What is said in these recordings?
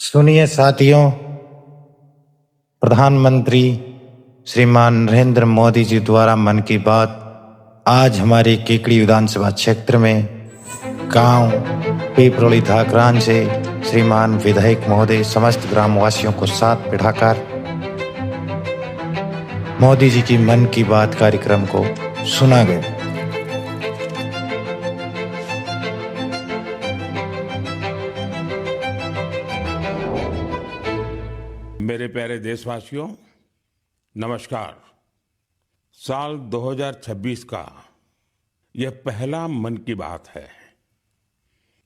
सुनिए साथियों, प्रधानमंत्री श्रीमान नरेंद्र मोदी जी द्वारा मन की बात आज हमारे केकड़ी विधानसभा क्षेत्र में गांव पिपरोली धाकरान से श्रीमान विधायक महोदय समस्त ग्रामवासियों को साथ बिठाकर मोदी जी की मन की बात कार्यक्रम को सुना गया। मेरे प्यारे देशवासियों, नमस्कार। साल 2026 का यह पहला मन की बात है।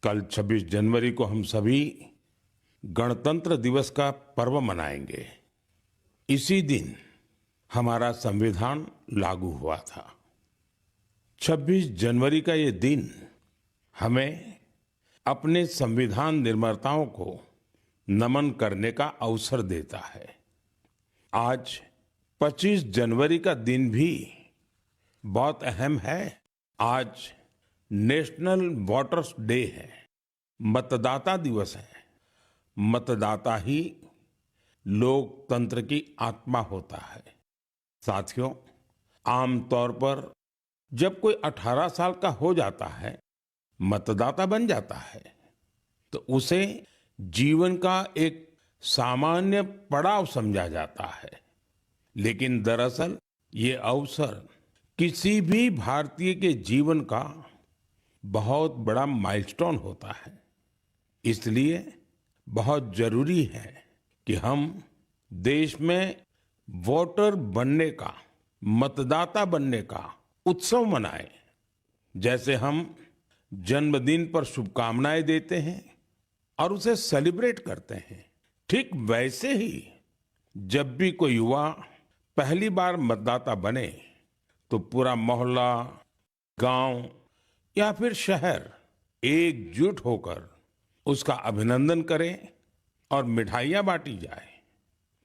कल 26 जनवरी को हम सभी गणतंत्र दिवस का पर्व मनाएंगे। इसी दिन हमारा संविधान लागू हुआ था। 26 जनवरी का ये दिन हमें अपने संविधान निर्माताओं को नमन करने का अवसर देता है। आज 25 जनवरी का दिन भी बहुत अहम है। आज नेशनल वोटर्स डे है, मतदाता दिवस है। मतदाता ही लोकतंत्र की आत्मा होता है। साथियों, आमतौर पर जब कोई 18 साल का हो जाता है, मतदाता बन जाता है, तो उसे जीवन का एक सामान्य पड़ाव समझा जाता है। लेकिन दरअसल ये अवसर किसी भी भारतीय के जीवन का बहुत बड़ा माइलस्टोन होता है। इसलिए बहुत जरूरी है कि हम देश में वोटर बनने का, मतदाता बनने का उत्सव मनाएं। जैसे हम जन्मदिन पर शुभकामनाएं देते हैं और उसे सेलिब्रेट करते हैं, ठीक वैसे ही जब भी कोई युवा पहली बार मतदाता बने तो पूरा मोहल्ला, गांव या फिर शहर एकजुट होकर उसका अभिनंदन करें और मिठाइयां बांटी जाए।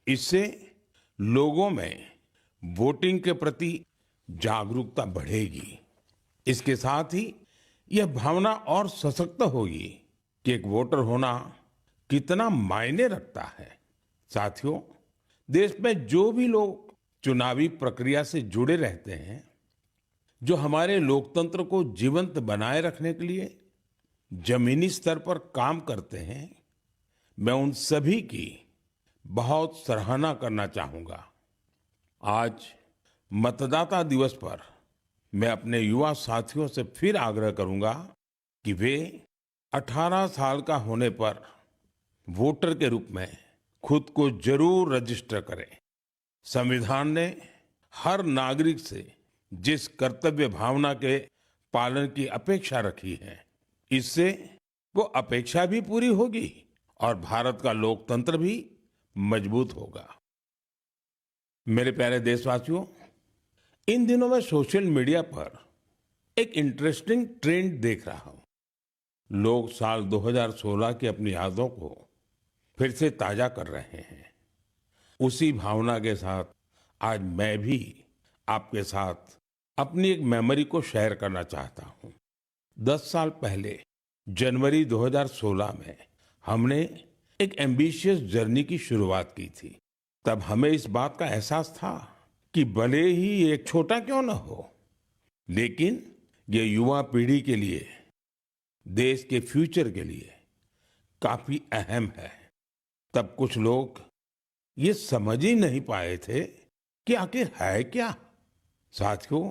इससे लोगों में वोटिंग के प्रति जागरूकता बढ़ेगी। इसके साथ ही यह भावना और सशक्त होगी कि एक वोटर होना कितना मायने रखता है। साथियों, देश में जो भी लोग चुनावी प्रक्रिया से जुड़े रहते हैं, जो हमारे लोकतंत्र को जीवंत बनाए रखने के लिए जमीनी स्तर पर काम करते हैं, मैं उन सभी की बहुत सराहना करना चाहूंगा। आज मतदाता दिवस पर मैं अपने युवा साथियों से फिर आग्रह करूंगा कि वे 18 साल का होने पर वोटर के रूप में खुद को जरूर रजिस्टर करें। संविधान ने हर नागरिक से जिस कर्तव्य भावना के पालन की अपेक्षा रखी है, इससे वो अपेक्षा भी पूरी होगी और भारत का लोकतंत्र भी मजबूत होगा। मेरे प्यारे देशवासियों, इन दिनों मैं सोशल मीडिया पर एक इंटरेस्टिंग ट्रेंड देख रहा हूं। लोग साल 2016 की अपनी यादों को फिर से ताजा कर रहे हैं। उसी भावना के साथ आज मैं भी आपके साथ अपनी एक मेमोरी को शेयर करना चाहता हूं। 10 साल पहले जनवरी 2016 में हमने एक एम्बिशियस जर्नी की शुरुआत की थी। तब हमें इस बात का एहसास था कि भले ही एक छोटा क्यों न हो, लेकिन ये युवा पीढ़ी के लिए, देश के फ्यूचर के लिए काफी अहम है। तब कुछ लोग ये समझ ही नहीं पाए थे कि आखिर है क्या। साथियों,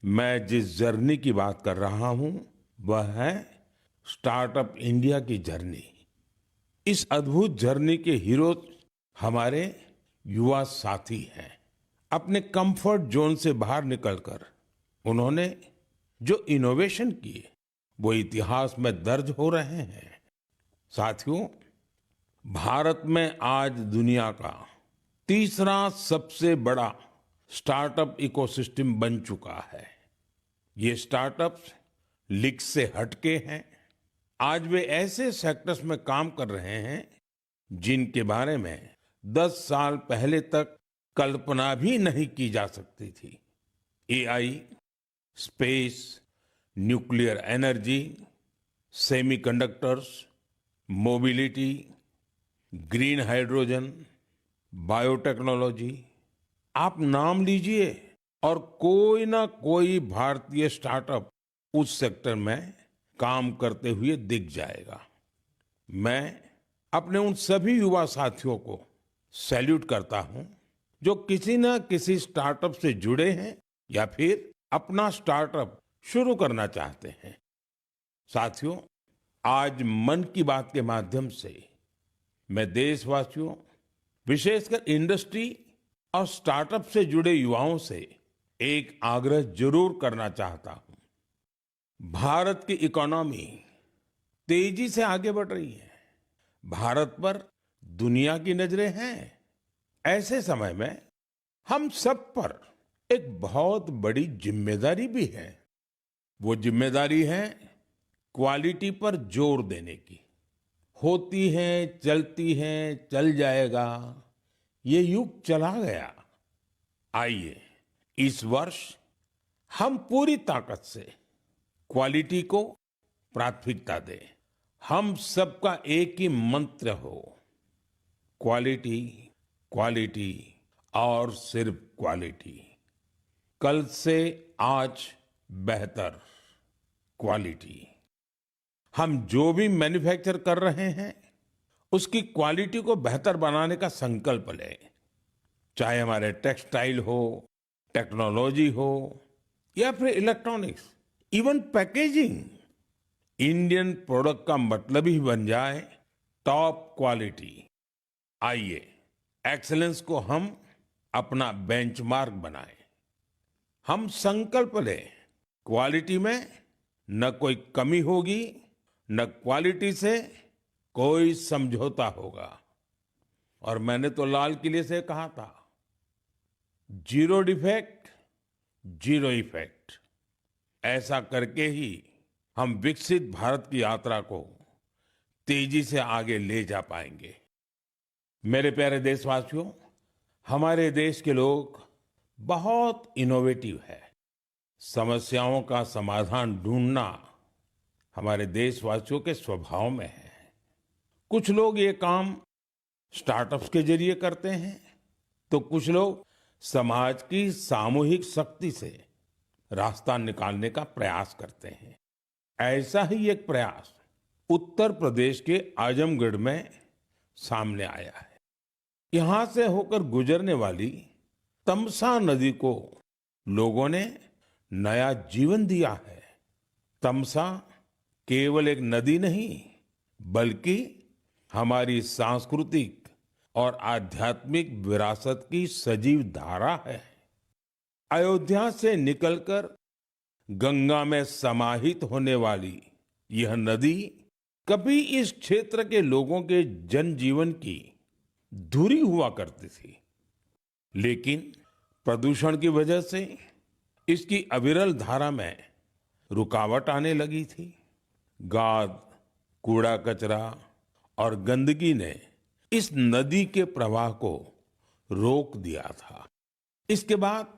मैं जिस जर्नी की बात कर रहा हूं वह है स्टार्टअप इंडिया की जर्नी। इस अद्भुत जर्नी के हीरो हमारे युवा साथी हैं। अपने कंफर्ट जोन से बाहर निकलकर उन्होंने जो इनोवेशन किए वो इतिहास में दर्ज हो रहे हैं। साथियों, भारत में आज दुनिया का तीसरा सबसे बड़ा स्टार्टअप इकोसिस्टम बन चुका है। ये स्टार्टअप्स लीग से हटके हैं। आज वे ऐसे सेक्टर्स में काम कर रहे हैं जिनके बारे में 10 साल पहले तक कल्पना भी नहीं की जा सकती थी। AI, space, nuclear energy, semiconductors, mobility, green hydrogen, biotechnology, आप नाम लीजिए और कोई ना कोई भारतीय स्टार्टअप उस सेक्टर में काम करते हुए दिख जाएगा। मैं अपने उन सभी युवा साथियों को सैल्यूट करता हूं जो किसी ना किसी स्टार्टअप से जुड़े हैं या फिर अपना स्टार्टअप शुरू करना चाहते हैं। साथियों, आज मन की बात के माध्यम से मैं देशवासियों, विशेषकर इंडस्ट्री और स्टार्टअप से जुड़े युवाओं से एक आग्रह जरूर करना चाहता हूं। भारत की इकोनॉमी तेजी से आगे बढ़ रही है। भारत पर दुनिया की नजरें हैं। ऐसे समय में हम सब पर एक बहुत बड़ी जिम्मेदारी भी है। वो जिम्मेदारी है क्वालिटी पर जोर देने की। होती है, चलती है, चल जाएगा, ये युग चला गया। आइए इस वर्ष हम पूरी ताकत से क्वालिटी को प्राथमिकता दें। हम सबका एक ही मंत्र हो, क्वालिटी, क्वालिटी और सिर्फ क्वालिटी। कल से आज बेहतर क्वालिटी। हम जो भी मैन्युफैक्चर कर रहे हैं उसकी क्वालिटी को बेहतर बनाने का संकल्प लें। चाहे हमारे टेक्सटाइल हो, टेक्नोलॉजी हो या फिर electronics, even packaging, Indian product का मतलब ही बन जाए टॉप क्वालिटी। आइए एक्सीलेंस को हम अपना बेंचमार्क बनाएं। हम संकल्प लें, क्वालिटी में न कोई कमी होगी, न क्वालिटी से कोई समझौता होगा। और मैंने तो लाल किले से कहा था, जीरो डिफेक्ट, जीरो इफेक्ट। ऐसा करके ही हम विकसित भारत की यात्रा को तेजी से आगे ले जा पाएंगे। मेरे प्यारे देशवासियों, हमारे देश के लोग बहुत इनोवेटिव है। समस्याओं का समाधान ढूंढना हमारे देशवासियों के स्वभाव में है। कुछ लोग ये काम स्टार्टअप्स के जरिए करते हैं, तो कुछ लोग समाज की सामूहिक शक्ति से रास्ता निकालने का प्रयास करते हैं। ऐसा ही एक प्रयास उत्तर प्रदेश के आजमगढ़ में सामने आया है। यहां से होकर गुजरने वाली तमसा नदी को लोगों ने नया जीवन दिया है। तमसा केवल एक नदी नहीं, बल्कि हमारी सांस्कृतिक और आध्यात्मिक विरासत की सजीव धारा है। अयोध्या से निकलकर गंगा में समाहित होने वाली यह नदी कभी इस क्षेत्र के लोगों के जनजीवन की धुरी हुआ करती थी, लेकिन प्रदूषण की वजह से इसकी अविरल धारा में रुकावट आने लगी थी। गाद, कूड़ा कचरा और गंदगी ने इस नदी के प्रवाह को रोक दिया था। इसके बाद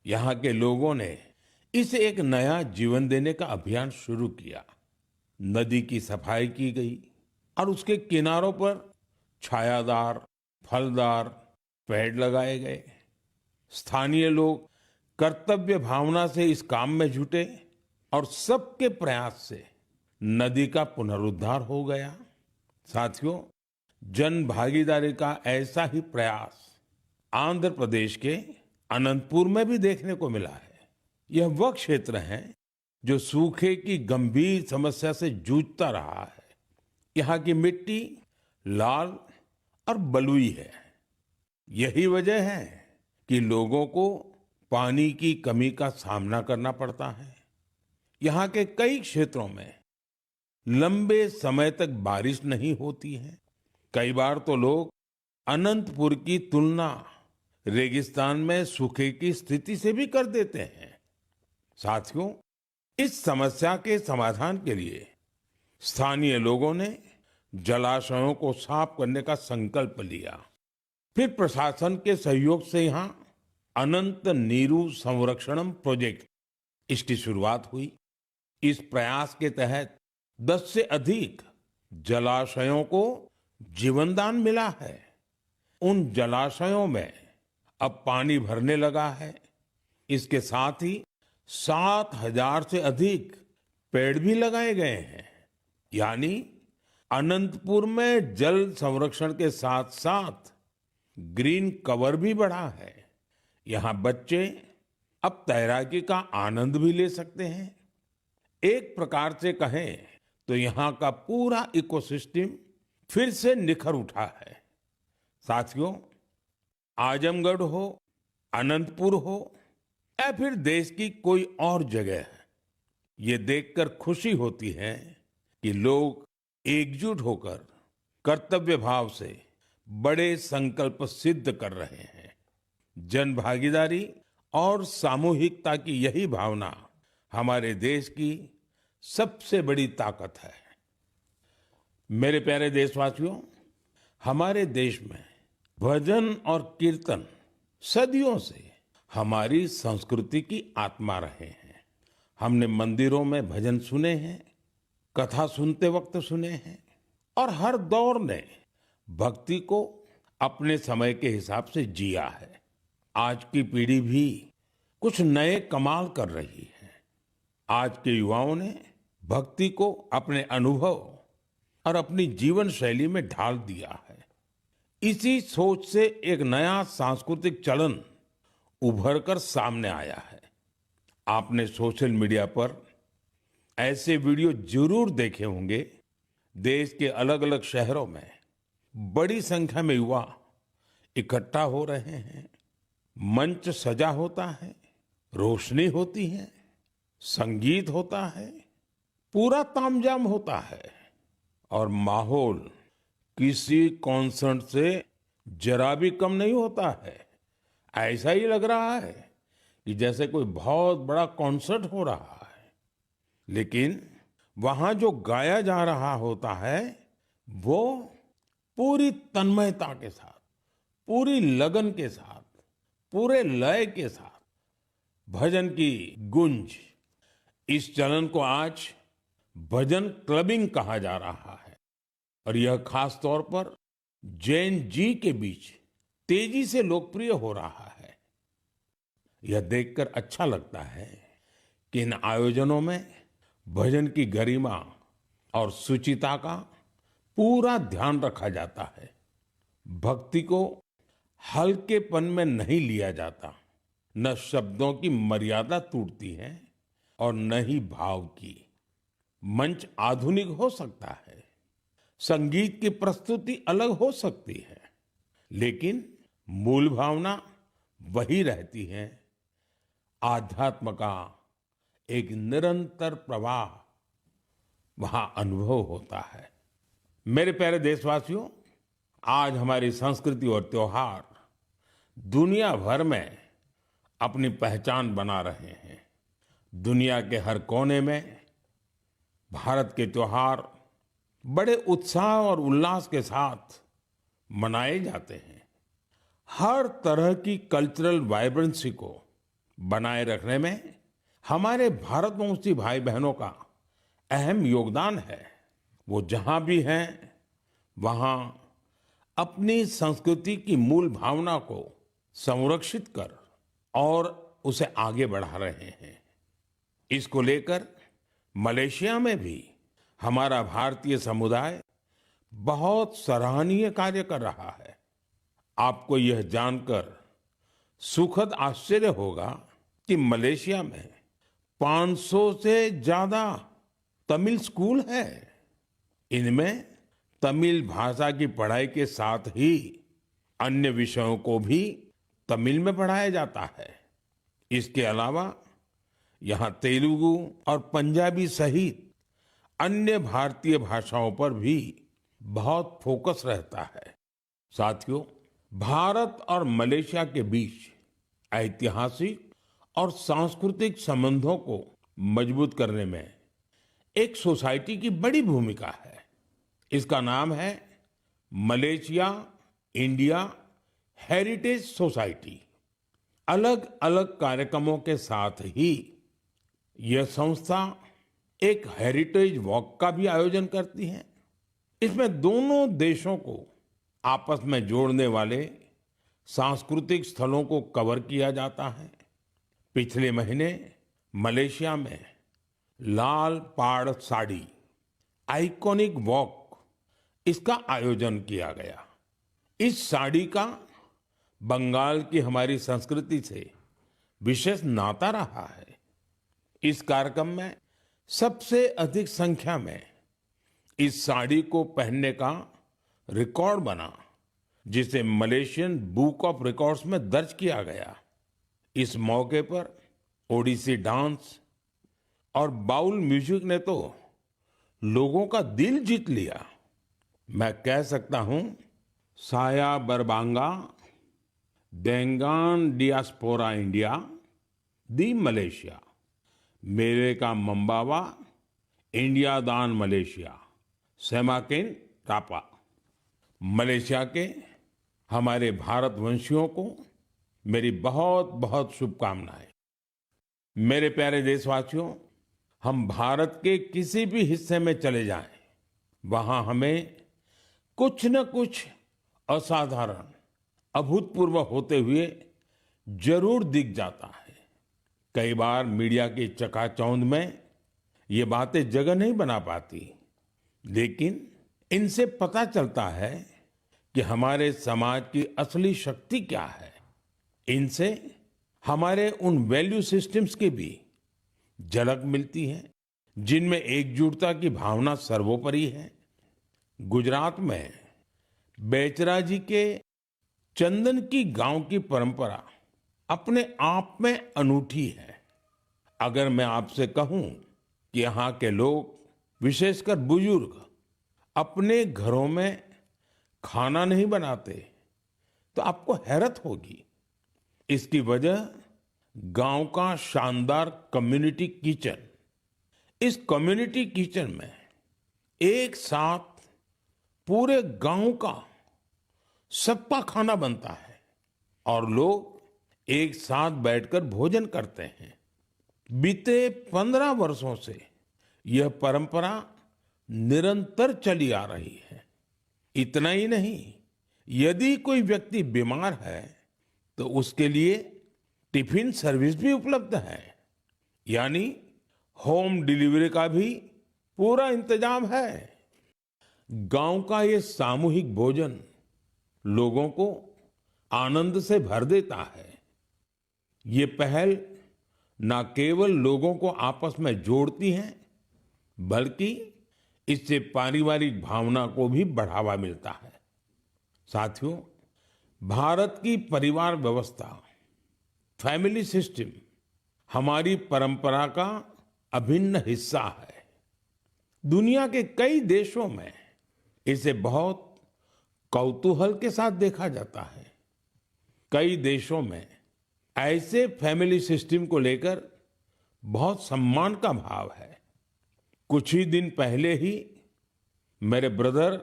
यहाँ के लोगों ने इसे एक नया जीवन देने का अभियान शुरू किया। नदी की सफाई की गई और उसके किनारों पर छायादार, फलदार पेड़ लगाए गए। स्थानीय लोग कर्तव्य भावना से इस काम में जुटे और सबके प्रयास से नदी का पुनरुद्धार हो गया। साथियों, जन भागीदारी का ऐसा ही प्रयास आंध्र प्रदेश के अनंतपुर में भी देखने को मिला है। यह वह क्षेत्र है जो सूखे की गंभीर समस्या से जूझता रहा है। यहाँ की मिट्टी लाल और बलुई है। यही वजह है कि लोगों को पानी की कमी का सामना करना पड़ता है। यहाँ के कई क्षेत्रों में लंबे समय तक बारिश नहीं होती है। कई बार तो लोग अनंतपुर की तुलना रेगिस्तान में सूखे की स्थिति से भी कर देते हैं। साथियों, इस समस्या के समाधान के लिए स्थानीय लोगों ने जलाशयों को साफ करने का संकल्प लिया। फिर प्रशासन के सहयोग से यहाँ अनंत नीरू संरक्षणम प्रोजेक्ट, इसकी शुरुआत हुई। इस प्रयास के तहत 10 से अधिक जलाशयों को जीवनदान मिला है। उन जलाशयों में अब पानी भरने लगा है। इसके साथ ही 7,000 से अधिक पेड़ भी लगाए गए हैं। यानी अनंतपुर में जल संरक्षण के साथ साथ ग्रीन कवर भी बढ़ा है। यहाँ बच्चे अब तैराकी का आनंद भी ले सकते हैं। एक प्रकार से कहें तो यहाँ का पूरा इकोसिस्टम फिर से निखर उठा है। साथियों, आजमगढ़ हो, अनंतपुर हो या फिर देश की कोई और जगह, ये देखकर खुशी होती है कि लोग एकजुट होकर कर्तव्य भाव से बड़े संकल्प सिद्ध कर रहे हैं। जन भागीदारी और सामूहिकता की यही भावना हमारे देश की सबसे बड़ी ताकत है। मेरे प्यारे देशवासियों, हमारे देश में भजन और कीर्तन सदियों से हमारी संस्कृति की आत्मा रहे हैं। हमने मंदिरों में भजन सुने हैं, कथा सुनते वक्त सुने हैं और हर दौर ने भक्ति को अपने समय के हिसाब से जिया है। आज की पीढ़ी भी कुछ नए कमाल कर रही है। आज के युवाओं ने भक्ति को अपने अनुभव और अपनी जीवन शैली में ढाल दिया है। इसी सोच से एक नया सांस्कृतिक चलन उभर कर सामने आया है। आपने सोशल मीडिया पर ऐसे वीडियो जरूर देखे होंगे। देश के अलग अलग शहरों में बड़ी संख्या में युवा इकट्ठा हो रहे हैं। मंच सजा होता है, रोशनी होती है, संगीत होता है, पूरा तामझाम होता है और माहौल किसी कॉन्सर्ट से जरा भी कम नहीं होता है। ऐसा ही लग रहा है कि जैसे कोई बहुत बड़ा कॉन्सर्ट हो रहा है। लेकिन वहां जो गाया जा रहा होता है वो पूरी तन्मयता के साथ, पूरी लगन के साथ, पूरे लय के साथ, भजन की गूंज। इस चलन को आज भजन क्लबिंग कहा जा रहा है और यह खास तौर पर जैन जी के बीच तेजी से लोकप्रिय हो रहा है। यह देखकर अच्छा लगता है कि इन आयोजनों में भजन की गरिमा और सुचिता का पूरा ध्यान रखा जाता है। भक्ति को हल्केपन में नहीं लिया जाता। न शब्दों की मर्यादा टूटती है और न ही भाव की। मंच आधुनिक हो सकता है, संगीत की प्रस्तुति अलग हो सकती है, लेकिन मूल भावना वही रहती है। आध्यात्म का एक निरंतर प्रवाह वहां अनुभव होता है। मेरे प्यारे देशवासियों, आज हमारी संस्कृति और त्योहार दुनिया भर में अपनी पहचान बना रहे हैं। दुनिया के हर कोने में भारत के त्योहार बड़े उत्साह और उल्लास के साथ मनाए जाते हैं। हर तरह की कल्चरल वाइब्रेंसी को बनाए रखने में हमारे भारतवंशी भाई बहनों का अहम योगदान है। वो जहां भी हैं वहां अपनी संस्कृति की मूल भावना को संरक्षित कर और उसे आगे बढ़ा रहे हैं। इसको लेकर मलेशिया में भी हमारा भारतीय समुदाय बहुत सराहनीय कार्य कर रहा है। आपको यह जानकर सुखद आश्चर्य होगा कि मलेशिया में 500 से ज्यादा तमिल स्कूल है। इनमें तमिल भाषा की पढ़ाई के साथ ही अन्य विषयों को भी तमिल में पढ़ाया जाता है। इसके अलावा यहाँ तेलुगु और पंजाबी सहित अन्य भारतीय भाषाओं पर भी बहुत फोकस रहता है। साथियों, भारत और मलेशिया के बीच ऐतिहासिक और सांस्कृतिक संबंधों को मजबूत करने में एक सोसाइटी की बड़ी भूमिका है। इसका नाम है मलेशिया इंडिया हेरिटेज सोसाइटी। अलग अलग कार्यक्रमों के साथ ही यह संस्था एक हेरिटेज वॉक का भी आयोजन करती है। इसमें दोनों देशों को आपस में जोड़ने वाले सांस्कृतिक स्थलों को कवर किया जाता है। पिछले महीने मलेशिया में लाल पाड़ साड़ी आइकॉनिक वॉक इसका आयोजन किया गया। इस साड़ी का बंगाल की हमारी संस्कृति से विशेष नाता रहा है। इस कार्यक्रम में सबसे अधिक संख्या में इस साड़ी को पहनने का रिकॉर्ड बना, जिसे मलेशियन बुक ऑफ रिकॉर्ड्स में दर्ज किया गया। इस मौके पर ओडिसी डांस और बाउल म्यूजिक ने तो लोगों का दिल जीत लिया। मैं कह सकता हूं, साया बरबांगा देंगान डियास्पोरा इंडिया दी मलेशिया, मेरे का मंबावा इंडिया दान मलेशिया, सेमाकिन टापा। मलेशिया के हमारे भारतवंशियों को मेरी बहुत बहुत शुभकामनाएं। मेरे प्यारे देशवासियों, हम भारत के किसी भी हिस्से में चले जाएं, वहां हमें कुछ न कुछ असाधारण, अभूतपूर्व होते हुए जरूर दिख जाता है। कई बार मीडिया की चकाचौंध में ये बातें जगह नहीं बना पाती, लेकिन इनसे पता चलता है कि हमारे समाज की असली शक्ति क्या है। इनसे हमारे उन वैल्यू सिस्टम्स की भी झलक मिलती है, जिनमें एकजुटता की भावना सर्वोपरि है। गुजरात में बेचरा जी के चंदन की गांव की परंपरा अपने आप में अनूठी है। अगर मैं आपसे कहूं कि यहाँ के लोग, विशेषकर बुजुर्ग, अपने घरों में खाना नहीं बनाते, तो आपको हैरत होगी। इसकी वजह गांव का शानदार कम्युनिटी किचन। इस कम्युनिटी किचन में एक साथ पूरे गांव का सबका खाना बनता है और लोग एक साथ बैठकर भोजन करते हैं। बीते 15 वर्षों से यह परंपरा निरंतर चली आ रही है। इतना ही नहीं, यदि कोई व्यक्ति बीमार है तो उसके लिए टिफिन सर्विस भी उपलब्ध है, यानी होम डिलीवरी का भी पूरा इंतजाम है। गांव का ये सामूहिक भोजन लोगों को आनंद से भर देता है। ये पहल न केवल लोगों को आपस में जोड़ती है, बल्कि इससे पारिवारिक भावना को भी बढ़ावा मिलता है। साथियों, भारत की परिवार व्यवस्था, फैमिली सिस्टम हमारी परंपरा का अभिन्न हिस्सा है। दुनिया के कई देशों में इसे बहुत कौतूहल के साथ देखा जाता है। कई देशों में ऐसे फैमिली सिस्टम को लेकर बहुत सम्मान का भाव है। कुछ ही दिन पहले ही मेरे ब्रदर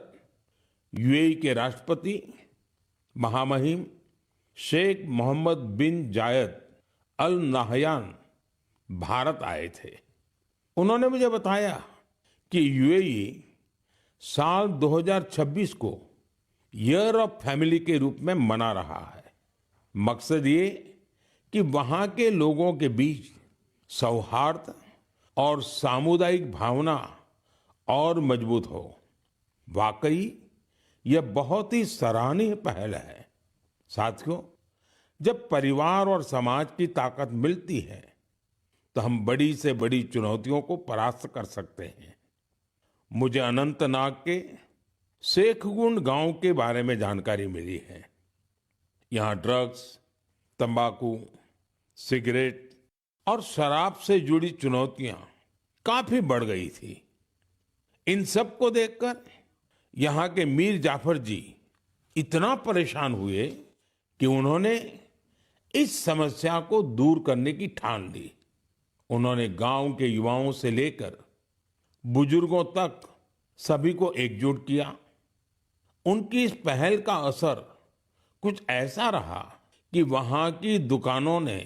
यूएई के राष्ट्रपति महामहिम शेख मोहम्मद बिन जायद अल नाहयान भारत आए थे। उन्होंने मुझे बताया कि यूएई साल 2026 को ईयर ऑफ फैमिली के रूप में मना रहा है। मकसद ये कि वहां के लोगों के बीच सौहार्द और सामुदायिक भावना और मजबूत हो। वाकई यह बहुत ही सराहनीय पहल है। साथियों, जब परिवार और समाज की ताकत मिलती है तो हम बड़ी से बड़ी चुनौतियों को परास्त कर सकते हैं। मुझे अनंतनाग के शेखगुंड गांव के बारे में जानकारी मिली है। यहाँ ड्रग्स, तंबाकू, सिगरेट और शराब से जुड़ी चुनौतियां काफी बढ़ गई थी। इन सब को देखकर यहाँ के मीर जाफर जी इतना परेशान हुए कि उन्होंने इस समस्या को दूर करने की ठान ली। उन्होंने गांव के युवाओं से लेकर बुजुर्गों तक सभी को एकजुट किया। उनकी इस पहल का असर कुछ ऐसा रहा कि वहां की दुकानों ने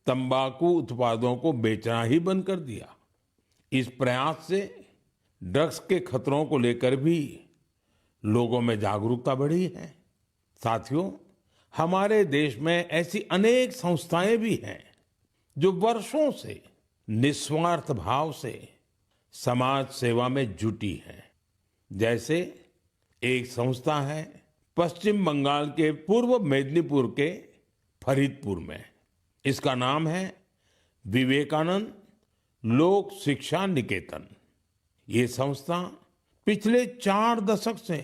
तंबाकू उत्पादों को बेचना ही बंद कर दिया। इस प्रयास से ड्रग्स के खतरों को लेकर भी लोगों में जागरूकता बढ़ी है। साथियों, हमारे देश में ऐसी अनेक संस्थाएं भी हैं जो वर्षों से निस्वार्थ भाव से समाज सेवा में जुटी हैं। जैसे एक संस्था है पश्चिम बंगाल के पूर्व मेदिनीपुर के फरीदपुर में। इसका नाम है विवेकानंद लोक शिक्षा निकेतन। ये संस्था पिछले 4 दशक से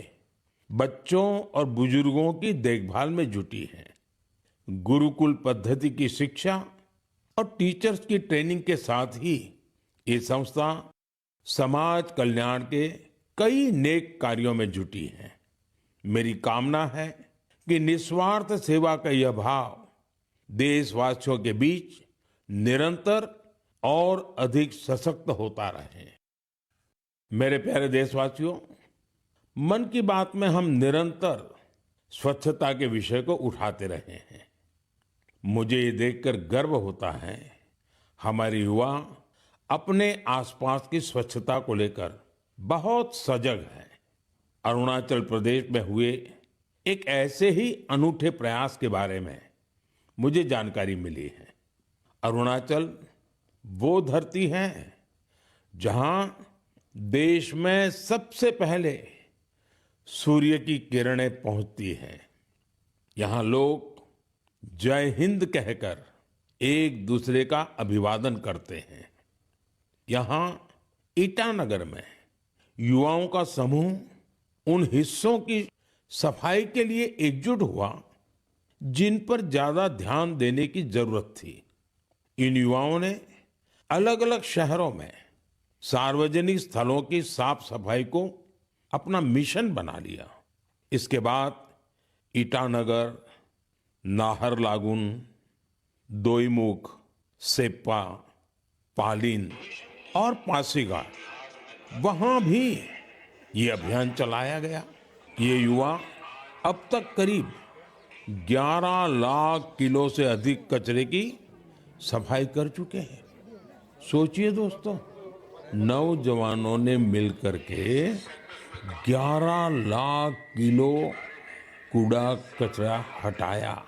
बच्चों और बुजुर्गों की देखभाल में जुटी है। गुरुकुल पद्धति की शिक्षा और टीचर्स की ट्रेनिंग के साथ ही ये संस्था समाज कल्याण के कई नेक कार्यों में जुटी है। मेरी कामना है कि निस्वार्थ सेवा का यह भाव देशवासियों के बीच निरंतर और अधिक सशक्त होता रहे। मेरे प्यारे देशवासियों, मन की बात में हम निरंतर स्वच्छता के विषय को उठाते रहे हैं। मुझे ये देखकर गर्व होता है हमारे युवा अपने आसपास की स्वच्छता को लेकर बहुत सजग हैं। अरुणाचल प्रदेश में हुए एक ऐसे ही अनूठे प्रयास के बारे में मुझे जानकारी मिली है। अरुणाचल वो धरती है जहां देश में सबसे पहले सूर्य की किरणें पहुंचती हैं। यहां लोग जय हिंद कहकर एक दूसरे का अभिवादन करते हैं। यहां ईटानगर में युवाओं का समूह उन हिस्सों की सफाई के लिए एकजुट हुआ जिन पर ज्यादा ध्यान देने की जरूरत थी। इन युवाओं ने अलग अलग शहरों में सार्वजनिक स्थलों की साफ सफाई को अपना मिशन बना लिया। इसके बाद ईटानगर, नाहरलागुन, दोईमुख, सेप्पा, पालिन और पासीघाट, वहां भी ये अभियान चलाया गया। ये युवा अब तक करीब 11 लाख किलो से अधिक कचरे की सफाई कर चुके हैं। सोचिए दोस्तों, नौजवानों ने मिलकर के 11 लाख किलो कूड़ा कचरा हटाया।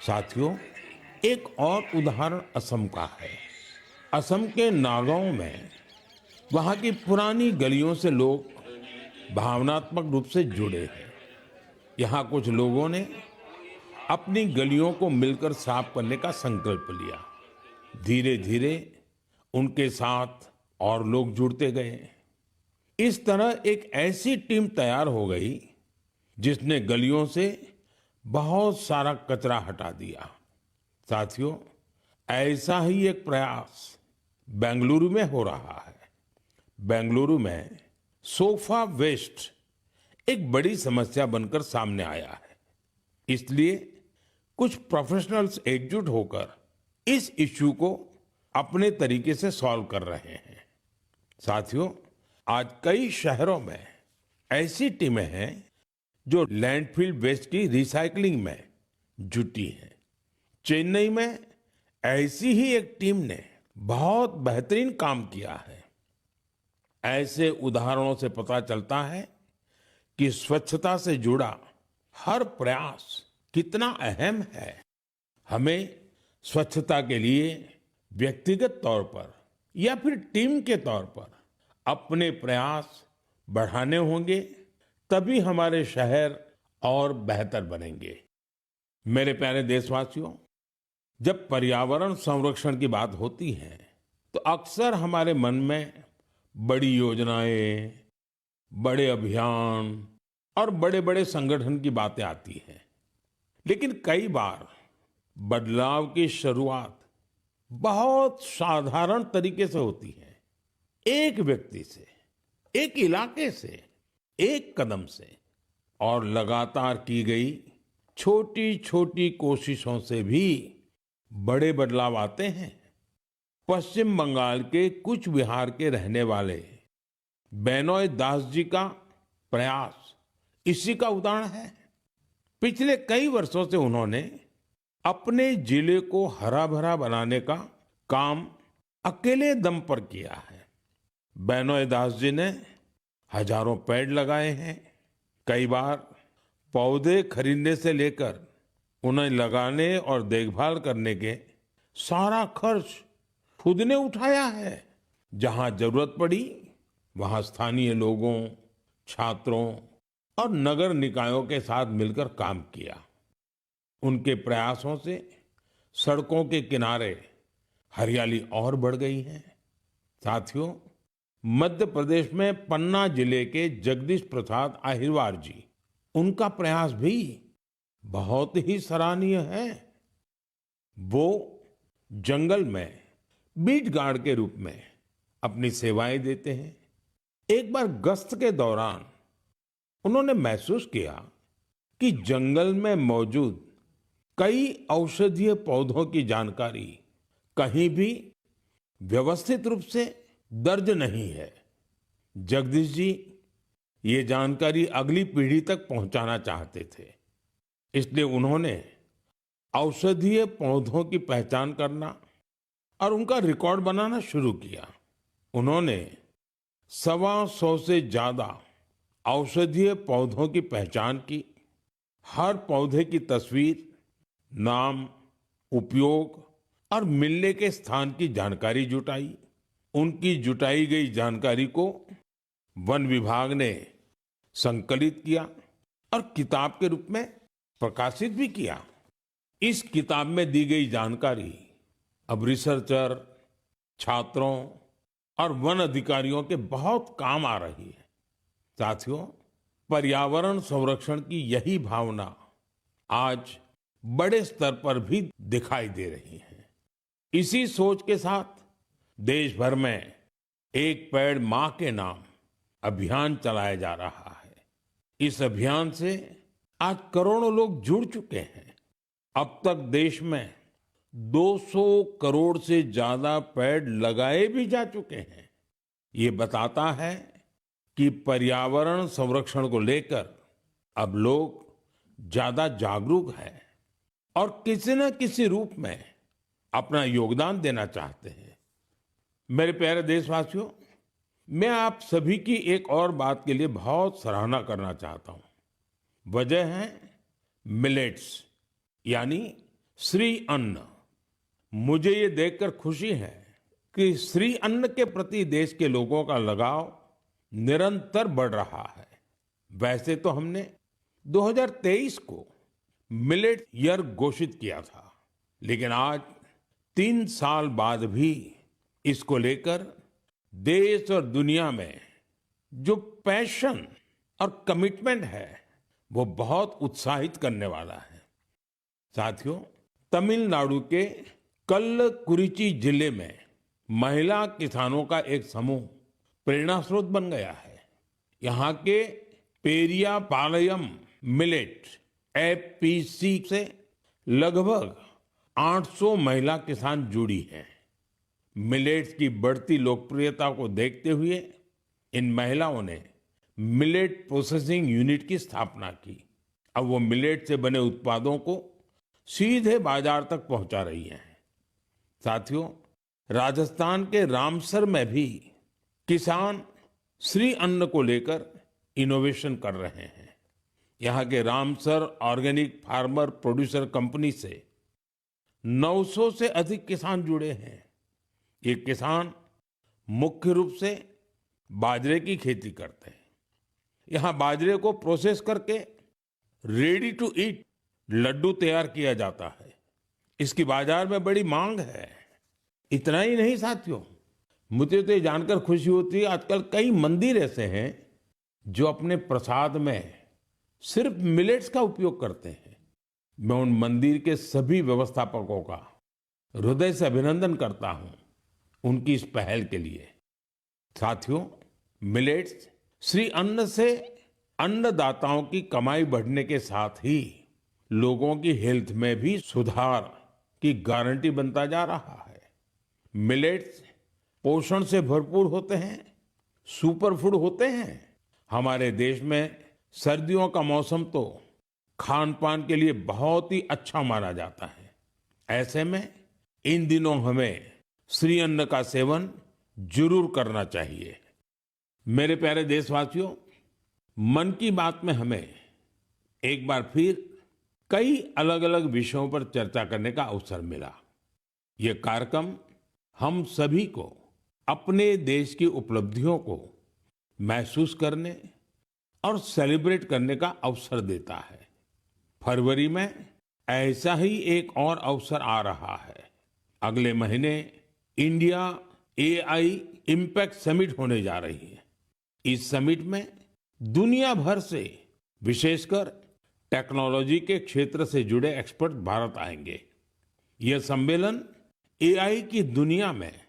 साथियों, एक और उदाहरण असम का है। असम के नागांव में वहां की पुरानी गलियों से लोग भावनात्मक रूप से जुड़े हैं। यहाँ कुछ लोगों ने अपनी गलियों को मिलकर साफ करने का संकल्प लिया। धीरे धीरे उनके साथ और लोग जुड़ते गए। इस तरह एक ऐसी टीम तैयार हो गई जिसने गलियों से बहुत सारा कचरा हटा दिया। साथियों, ऐसा ही एक प्रयास बेंगलुरु में हो रहा है। बेंगलुरु में सोफा वेस्ट एक बड़ी समस्या बनकर सामने आया है। इसलिए कुछ प्रोफेशनल्स एकजुट होकर इस इश्यू को अपने तरीके से सॉल्व कर रहे हैं। साथियों, आज कई शहरों में ऐसी टीमें हैं जो लैंडफिल वेस्ट की रिसाइकलिंग में जुटी हैं। चेन्नई में ऐसी ही एक टीम ने बहुत बेहतरीन काम किया है। ऐसे उदाहरणों से पता चलता है कि स्वच्छता से जुड़ा हर प्रयास कितना अहम है। हमें स्वच्छता के लिए व्यक्तिगत तौर पर या फिर टीम के तौर पर अपने प्रयास बढ़ाने होंगे, तभी हमारे शहर और बेहतर बनेंगे। मेरे प्यारे देशवासियों, जब पर्यावरण संरक्षण की बात होती है तो अक्सर हमारे मन में बड़ी योजनाएं, बड़े अभियान और बड़े बड़े संगठन की बातें आती हैं। लेकिन कई बार बदलाव की शुरुआत बहुत साधारण तरीके से होती है। एक व्यक्ति से, एक इलाके से, एक कदम से, और लगातार की गई छोटी छोटी कोशिशों से भी बड़े बदलाव आते हैं। पश्चिम बंगाल के कुछ बिहार के रहने वाले बेनोय दास जी का प्रयास इसी का उदाहरण है। पिछले कई वर्षों से उन्होंने अपने जिले को हरा भरा बनाने का काम अकेले दम पर किया है। बेनोय दास जी ने हजारों पेड़ लगाए हैं, कई बार पौधे खरीदने से लेकर उन्हें लगाने और देखभाल करने के सारा खर्च खुद ने उठाया है। जहां जरूरत पड़ी वहां स्थानीय लोगों, छात्रों और नगर निकायों के साथ मिलकर काम किया। उनके प्रयासों से सड़कों के किनारे हरियाली और बढ़ गई है। साथियों, मध्य प्रदेश में पन्ना जिले के जगदीश प्रसाद आहिरवार जी, उनका प्रयास भी बहुत ही सराहनीय है। वो जंगल में बीट गार्ड के रूप में अपनी सेवाएं देते हैं। एक बार गश्त के दौरान उन्होंने महसूस किया कि जंगल में मौजूद कई औषधीय पौधों की जानकारी कहीं भी व्यवस्थित रूप से दर्ज नहीं है। जगदीश जी ये जानकारी अगली पीढ़ी तक पहुंचाना चाहते थे, इसलिए उन्होंने औषधीय पौधों की पहचान करना और उनका रिकॉर्ड बनाना शुरू किया। उन्होंने 125 से ज्यादा औषधीय पौधों की पहचान की। हर पौधे की तस्वीर, नाम, उपयोग और मिलने के स्थान की जानकारी जुटाई। उनकी जुटाई गई जानकारी को वन विभाग ने संकलित किया और किताब के रूप में प्रकाशित भी किया। इस किताब में दी गई जानकारी अब रिसर्चर, छात्रों और वन अधिकारियों के बहुत काम आ रही है। साथियों, पर्यावरण संरक्षण की यही भावना आज बड़े स्तर पर भी दिखाई दे रही है। इसी सोच के साथ देश भर में एक पेड़ मां के नाम अभियान चलाया जा रहा है। इस अभियान से आज करोड़ों लोग जुड़ चुके हैं। अब तक देश में 200 करोड़ से ज्यादा पेड़ लगाए भी जा चुके हैं। ये बताता है कि पर्यावरण संरक्षण को लेकर अब लोग ज्यादा जागरूक हैं और किसी न किसी रूप में अपना योगदान देना चाहते हैं। मेरे प्यारे देशवासियों, मैं आप सभी की एक और बात के लिए बहुत सराहना करना चाहता हूं। वजह है मिलेट्स, यानी श्री अन्न। मुझे ये देखकर खुशी है कि श्री अन्न के प्रति देश के लोगों का लगाव निरंतर बढ़ रहा है। वैसे तो हमने 2023 को मिलेट ईयर घोषित किया था, लेकिन आज 3 साल बाद भी इसको लेकर देश और दुनिया में जो पैशन और कमिटमेंट है वो बहुत उत्साहित करने वाला है। साथियों, तमिलनाडु के कल्लकुरिची जिले में महिला किसानों का एक समूह प्रेरणा स्रोत बन गया है। यहाँ के पेरिया पालयम मिलेट एफपीसी से लगभग 800 महिला किसान जुड़ी हैं। मिलेट्स की बढ़ती लोकप्रियता को देखते हुए इन महिलाओं ने मिलेट प्रोसेसिंग यूनिट की स्थापना की। अब वो मिलेट से बने उत्पादों को सीधे बाजार तक पहुंचा रही हैं। साथियों, राजस्थान के रामसर में भी किसान श्री अन्न को लेकर इनोवेशन कर रहे हैं। यहाँ के Ramsar organic farmer producer company से 900 से अधिक किसान जुड़े हैं। ये किसान मुख्य रूप से बाजरे की खेती करते हैं। यहाँ बाजरे को प्रोसेस करके रेडी टू ईट लड्डू तैयार किया जाता है। इसकी बाजार में बड़ी मांग है। इतना ही नहीं साथियों, मुझे तो ये जानकर खुशी होती है आजकल कई मंदिर ऐसे हैं जो अपने प्रसाद में सिर्फ मिलेट्स का उपयोग करते हैं। मैं उन मंदिर के सभी व्यवस्थापकों का हृदय से अभिनंदन करता हूं उनकी इस पहल के लिए। साथियों, मिलेट्स श्री अन्न से अन्नदाताओं की कमाई बढ़ने के साथ ही लोगों की हेल्थ में भी सुधार की गारंटी बनता जा रहा है। मिलेट्स पोषण से भरपूर होते हैं, सुपर फूड होते हैं। हमारे देश में सर्दियों का मौसम तो खान पान के लिए बहुत ही अच्छा माना जाता है। ऐसे में इन दिनों हमें श्री अन्न का सेवन जरूर करना चाहिए। मेरे प्यारे देशवासियों, मन की बात में हमें एक बार फिर कई अलग-अलग विषयों पर चर्चा करने का अवसर मिला। ये कार्यक्रम हम सभी को अपने देश की उपलब्धियों को महसूस करने और सेलिब्रेट करने का अवसर देता है। फरवरी में ऐसा ही एक और अवसर आ रहा है। अगले महीने इंडिया एआई इम्पैक्ट समिट होने जा रही है। इस समिट में दुनिया भर से, विशेषकर टेक्नोलॉजी के क्षेत्र से जुड़े एक्सपर्ट भारत आएंगे। यह सम्मेलन एआई की दुनिया में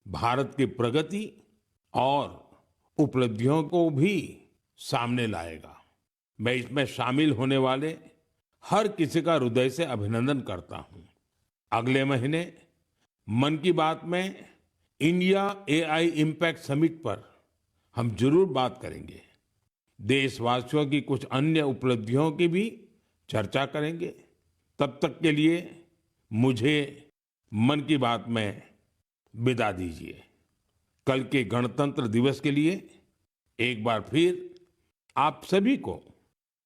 भारत की प्रगति और उपलब्धियों को भी सामने लाएगा। मैं इसमें शामिल होने वाले हर किसी का हृदय से अभिनंदन करता हूं। अगले महीने मन की बात में इंडिया एआई इम्पैक्ट समिट पर हम जरूर बात करेंगे। देशवासियों की कुछ अन्य उपलब्धियों की भी चर्चा करेंगे। तब तक के लिए मुझे मन की बात में विदा दीजिए। कल के गणतंत्र दिवस के लिए एक बार फिर आप सभी को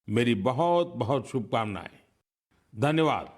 मेरी बहुत बहुत शुभकामनाएं। धन्यवाद।